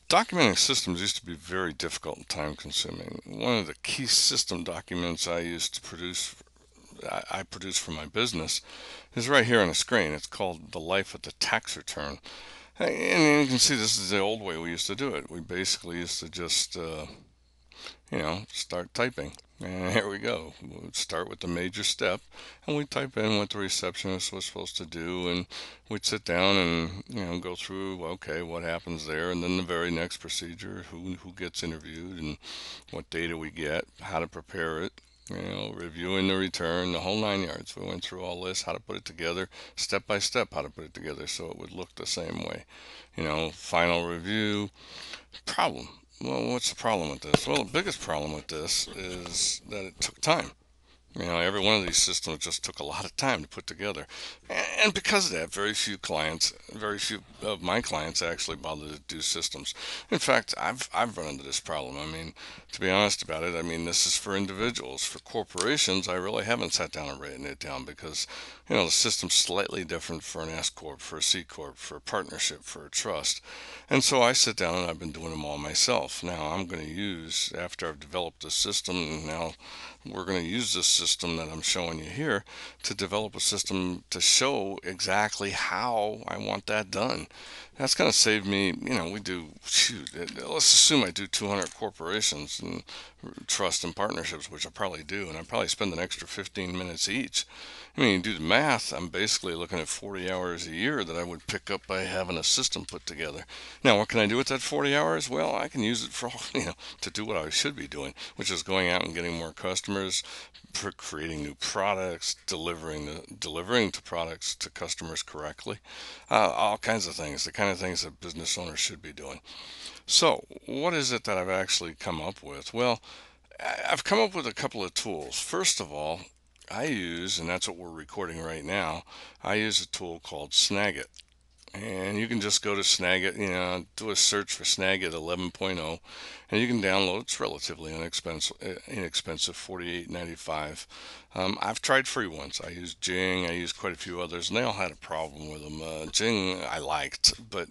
Documenting systems used to be very difficult and time consuming. One of the key system documents I used to produce, I produce for my business, is right here on the screen. It's called The Life of the Tax Return. And you can see this is the old way we used to do it. We basically used to just, start typing. And here we go. We'd start with the major step, and we'd type in what the receptionist was supposed to do, and we'd sit down and go through, okay, what happens there, and then the very next procedure, who gets interviewed, and what data we get, how to prepare it, reviewing the return, the whole 9 yards. We went through all this, how to put it together, step by step, how to put it together so it would look the same way. Final review. Problem. Well, what's the problem with this? Well, the biggest problem with this is that it took time. Every one of these systems just took a lot of time to put together. And because of that, very few of my clients actually bother to do systems. In fact, I've run into this problem. To be honest about it, this is for individuals. For corporations, I really haven't sat down and written it down because, the system's slightly different for an S Corp, for a C Corp, for a partnership, for a trust. And so I sit down and I've been doing them all myself. Now I'm going to use, after I've developed the system, now we're going to use this system that I'm showing you here to develop a system to show exactly how I want that done. That's going to save me, we do, let's assume I do 200 corporations and trust and partnerships, which I probably do, and I probably spend an extra 15 minutes each. You do the math, I'm basically looking at 40 hours a year that I would pick up by having a system put together. Now, what can I do with that 40 hours? Well, I can use it for, to do what I should be doing, which is going out and getting more customers, creating new products, delivering to products to customers correctly, all kinds of things, the kind of things that business owners should be doing. So, what is it that I've actually come up with? Well, I've come up with a couple of tools. First of all, I use, and that's what we're recording right now, I use a tool called Snagit. And you can just go to Snagit, do a search for Snagit 11.0, and you can download. It's relatively inexpensive, $48.95. I've tried free ones. I used Jing, I used quite a few others, and they all had a problem with them. Jing I liked, but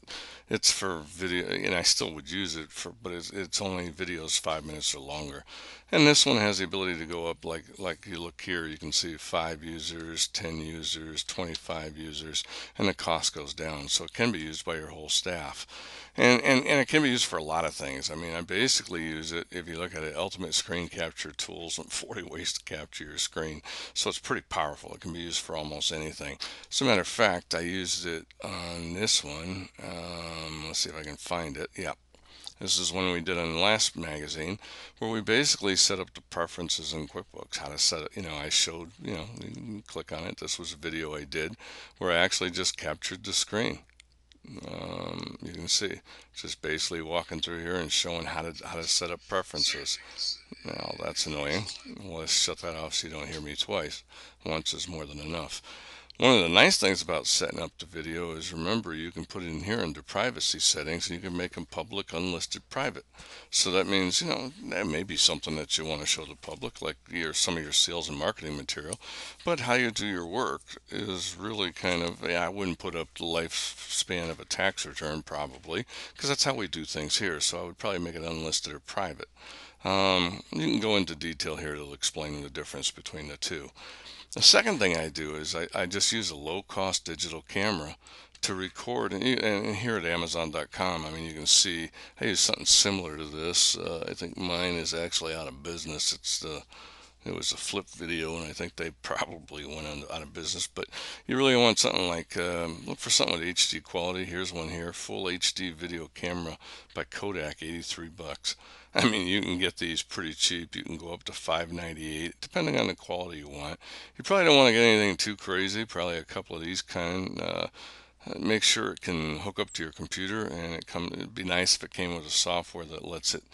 it's for video, and I still would use it for, but it's only videos 5 minutes or longer. And this one has the ability to go up like you look here. You can see 5 users, 10 users, 25 users, and the cost goes down. So it can be used by your whole staff. And it can be used for a lot of things. I basically use it, if you look at it, Ultimate Screen Capture Tools and 40 ways to capture your screen. So it's pretty powerful. It can be used for almost anything. As a matter of fact, I used it on this one. Let's see if I can find it. Yeah. This is one we did on the last magazine, where we basically set up the preferences in QuickBooks, how to set it. I showed, you can click on it. This was a video I did where I actually just captured the screen. You can see, just basically walking through here and showing how to set up preferences. Now that's annoying. Well, let's shut that off so you don't hear me twice. Once is more than enough. One of the nice things about setting up the video is, remember, you can put it in here under privacy settings and you can make them public, unlisted, private. So that means, that may be something that you want to show the public, like some of your sales and marketing material. But how you do your work is really kind of, yeah, I wouldn't put up the lifespan of a tax return probably, because that's how we do things here. So I would probably make it unlisted or private. You can go into detail here to explain the difference between the two. The second thing I do is I just use a low-cost digital camera to record. And here at Amazon.com, you can see I use something similar to this. I think mine is actually out of business. It was a flip video, and I think they probably went out of business. But you really want something like, look for something with HD quality. Here's one here, full HD video camera by Kodak, 83 bucks. You can get these pretty cheap. You can go up to $5.98, depending on the quality you want. You probably don't want to get anything too crazy. Probably a couple of these kind. Make sure it can hook up to your computer, and it'd be nice if it came with a software that lets it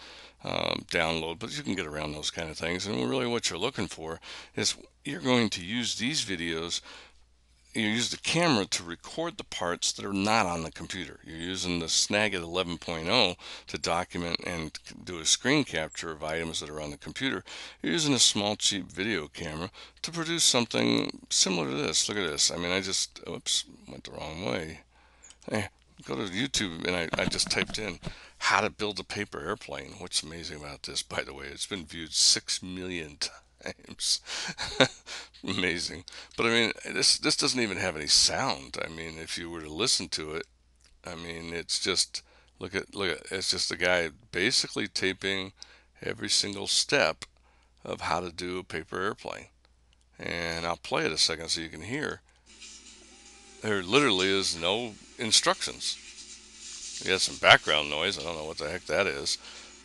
download, but you can get around those kind of things. And really what you're looking for is, you're going to use these videos, you use the camera to record the parts that are not on the computer. You're using the Snagit 11.0 to document and do a screen capture of items that are on the computer. You're using a small cheap video camera to produce something similar to this. Look at this. I just, oops, went the wrong way. Go to YouTube, and I just typed in how to build a paper airplane. What's amazing about this, by the way, it's been viewed 6 million times. Amazing. But I mean, this doesn't even have any sound. I mean, if you were to listen to it, I mean, it's just look at it's just the guy basically taping every single step of how to do a paper airplane. And I'll play it a second so you can hear. There literally is no instructions. You have some background noise. I don't know what the heck that is.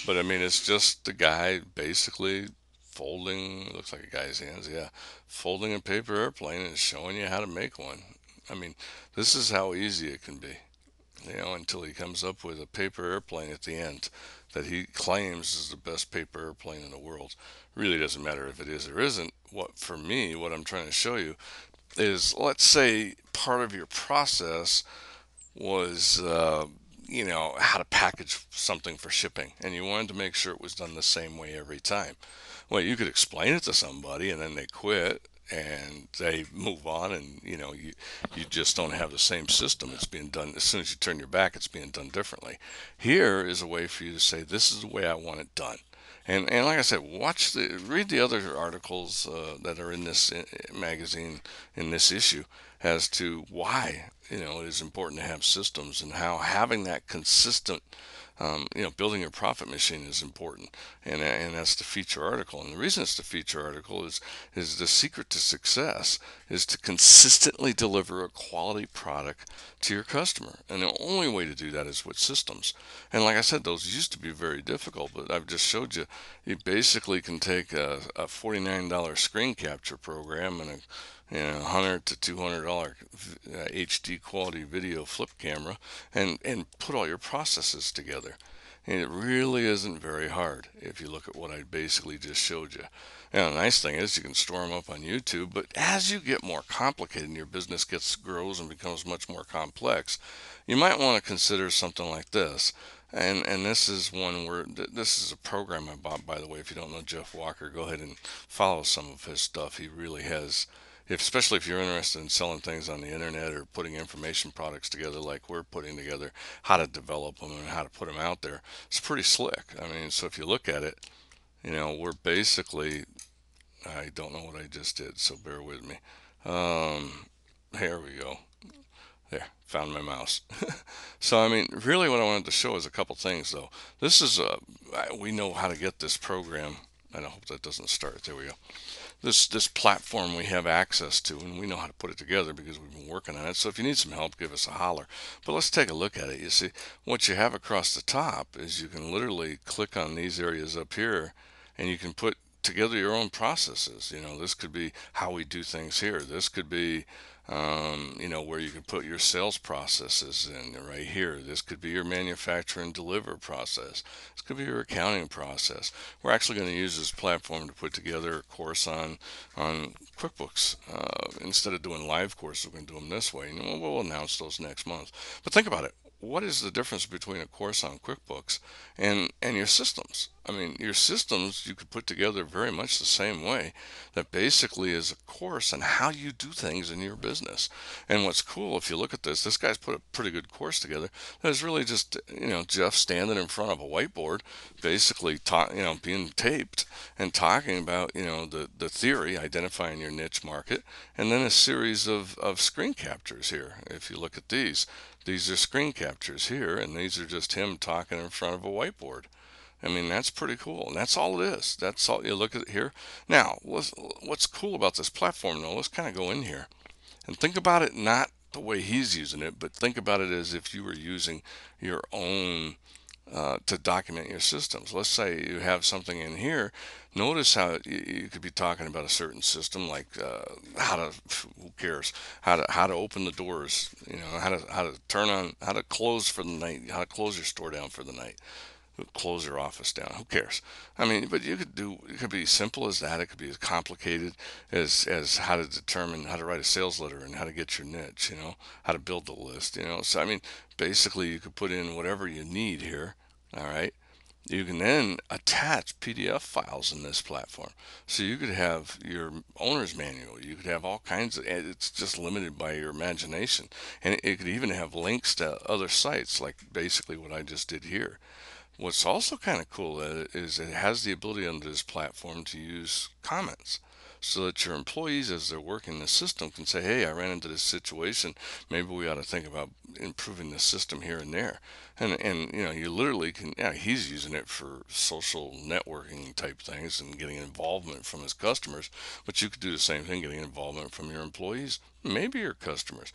But I mean, it's just the guy basically folding, it looks like a guy's hands, yeah, folding a paper airplane and showing you how to make one. I mean, this is how easy it can be, until he comes up with a paper airplane at the end that he claims is the best paper airplane in the world. Really doesn't matter if it is or isn't. What, for me, what I'm trying to show you is, let's say part of your process was how to package something for shipping, and you wanted to make sure it was done the same way every time. Well, you could explain it to somebody and then they quit and they move on, and you just don't have the same system. It's being done as soon as you turn your back, it's being done differently. Here is a way for you to say, this is the way I want it done. And like I said, read the other articles that are in this magazine, in this issue, as to why it is important to have systems, and how having that consistent, building your profit machine is important. And that's the feature article. And the reason it's the feature article is the secret to success is to consistently deliver a quality product to your customer. And the only way to do that is with systems. And like I said, those used to be very difficult, but I've just showed you. You basically can take a $49 screen capture program and a $100 to $200 HD quality video flip camera, and put all your processes together. And it really isn't very hard if you look at what I basically just showed you. Now, the nice thing is you can store them up on YouTube, but as you get more complicated and your business grows and becomes much more complex, you might want to consider something like this. And this is one where this is a program I bought, by the way. If you don't know Jeff Walker, go ahead and follow some of his stuff. He really has, especially if you're interested in selling things on the internet or putting information products together like we're putting together, how to develop them and how to put them out there. It's pretty slick. I mean, so if you look at it, we're basically, I don't know what I just did, so bear with me. Here we go. There, found my mouse. So, I mean, really what I wanted to show is a couple things, though. This is, we know how to get this program, and I hope that doesn't start. There we go. This platform we have access to, and we know how to put it together because we've been working on it. So if you need some help, give us a holler. But let's take a look at it. You see, what you have across the top is you can literally click on these areas up here, and you can put together your own processes. This could be how we do things here. This could be where you can put your sales processes in right here. This could be your manufacture and deliver process. This could be your accounting process. We're actually going to use this platform to put together a course on QuickBooks. Instead of doing live courses, we're going to do them this way. And we'll announce those next month. But think about it. What is the difference between a course on QuickBooks and your systems? I mean, your systems you could put together very much the same way. That basically is a course on how you do things in your business. And what's cool, if you look at this guy's put a pretty good course together. There's really just Jeff standing in front of a whiteboard, basically being taped and talking about the theory, identifying your niche market, and then a series of screen captures here. If you look at these are screen captures here, and these are just him talking in front of a whiteboard. I mean, that's pretty cool. And that's all it is. That's all. You look at it here. Now, what's cool about this platform, though, let's kind of go in here and think about it not the way he's using it, but think about it as if you were using your own to document your systems. Let's say you have something in here. Notice how you could be talking about a certain system, like who cares, how to open the doors, how to turn on, how to close for the night, how to close your store down for the night, close your office down. Who cares? I mean, but it could be simple as that. It could be as complicated as how to determine how to write a sales letter and how to get your niche, how to build the list, So, I mean, basically you could put in whatever you need here. All right. You can then attach PDF files in this platform. So you could have your owner's manual. You could have all kinds of, and it's just limited by your imagination. And it could even have links to other sites, like basically what I just did here. What's also kind of cool is it has the ability under this platform to use comments so that your employees, as they're working the system, can say, hey, I ran into this situation. Maybe we ought to think about improving the system here and there. And you literally can, yeah, he's using it for social networking type things and getting involvement from his customers, but you could do the same thing, getting involvement from your employees, maybe your customers.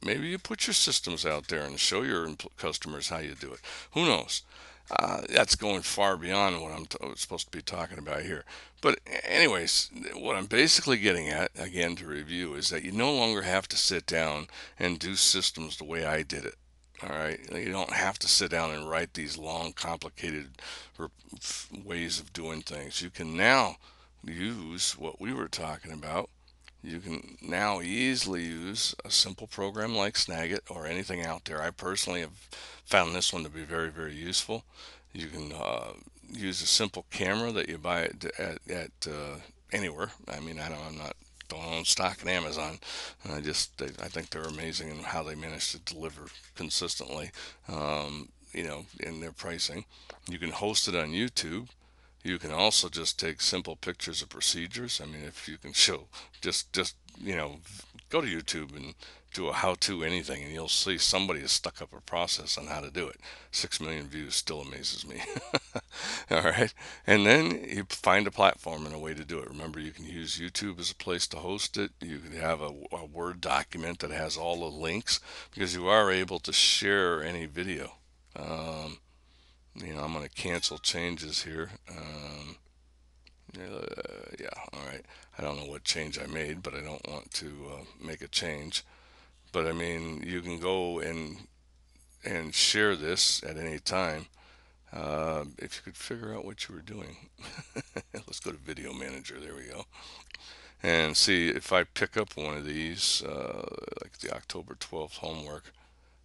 Maybe you put your systems out there and show your customers how you do it. Who knows? That's going far beyond what I'm supposed to be talking about here. But, anyways, what I'm basically getting at, again to review, is that you no longer have to sit down and do systems the way I did it. All right, you don't have to sit down and write these long, complicated ways of doing things. You can now use what we were talking about. You can now easily use a simple program like Snagit or anything out there. I personally have found this one to be very, very useful. You can use a simple camera that you buy at anywhere. I mean, I'm not don't own stock in Amazon. I think they're amazing in how they manage to deliver consistently. In their pricing. You can host it on YouTube. You can also just take simple pictures of procedures. I mean, if you can show, just go to YouTube and do a how-to anything, and you'll see somebody has stuck up a process on how to do it. 6 million views still amazes me. All right, and then you find a platform and a way to do it. Remember, you can use YouTube as a place to host it. You can have a Word document that has all the links because you are able to share any video. Um, I'm going to cancel changes here. Yeah, all right. I don't know what change I made, but I don't want to make a change. But I mean, you can go and share this at any time. If you could figure out what you were doing, let's go to Video Manager. There we go. And see if I pick up one of these, like the October 12th homework.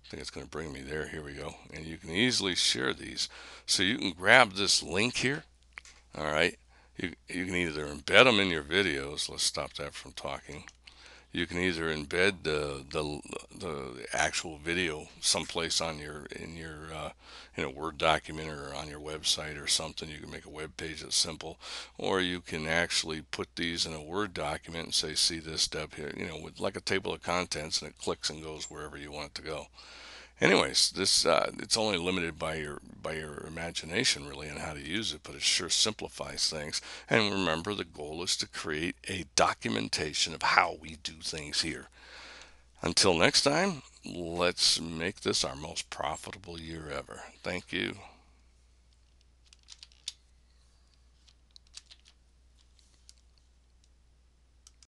I think it's going to bring me there. Here we go. And you can easily share these. So you can grab this link here. All right. You can either embed them in your videos. Let's stop that from talking. You can either embed the actual video someplace on your in a Word document or on your website or something. You can make a web page that's simple, or you can actually put these in a Word document and say, "See this step here," with like a table of contents, and it clicks and goes wherever you want it to go. Anyways, this it's only limited by your imagination really on how to use it, but it sure simplifies things. And remember, the goal is to create a documentation of how we do things here. Until next time, let's make this our most profitable year ever. Thank you.